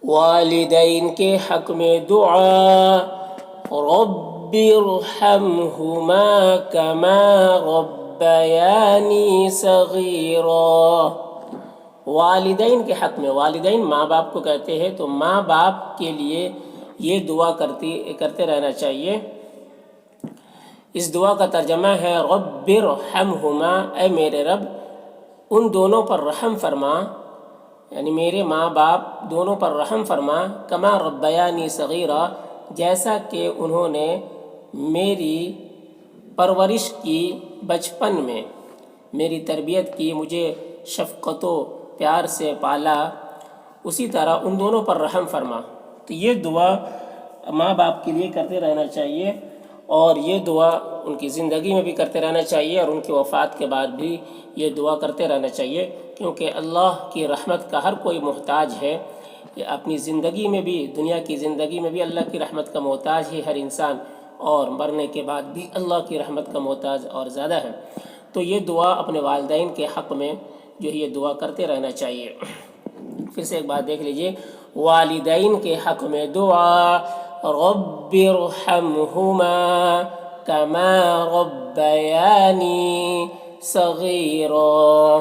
والدین کے حق میں دعا، رب ارحمہما کما ربیانی صغیرا۔ والدین کے حق میں، والدین ماں باپ کو کہتے ہیں، تو ماں باپ کے لیے یہ دعا کرتے رہنا چاہیے۔ اس دعا کا ترجمہ ہے رب ارحمہما، اے میرے رب ان دونوں پر رحم فرما، یعنی میرے ماں باپ دونوں پر رحم فرما، کما ربیانی صغیرا، جیسا کہ انہوں نے میری پرورش کی بچپن میں، میری تربیت کی، مجھے شفقت و پیار سے پالا، اسی طرح ان دونوں پر رحم فرما۔ تو یہ دعا ماں باپ کے لیے کرتے رہنا چاہیے، اور یہ دعا ان کی زندگی میں بھی کرتے رہنا چاہیے، اور ان کی وفات کے بعد بھی یہ دعا کرتے رہنا چاہیے، کیونکہ اللہ کی رحمت کا ہر کوئی محتاج ہے۔ یہ اپنی زندگی میں بھی، دنیا کی زندگی میں بھی اللہ کی رحمت کا محتاج ہے ہر انسان، اور مرنے کے بعد بھی اللہ کی رحمت کا محتاج اور زیادہ ہے۔ تو یہ دعا اپنے والدین کے حق میں جو ہے یہ دعا کرتے رہنا چاہیے۔ پھر سے ایک بات دیکھ لیجئے، والدین کے حق میں دعا، رب ارحمہما کما ربیانی صغیرا۔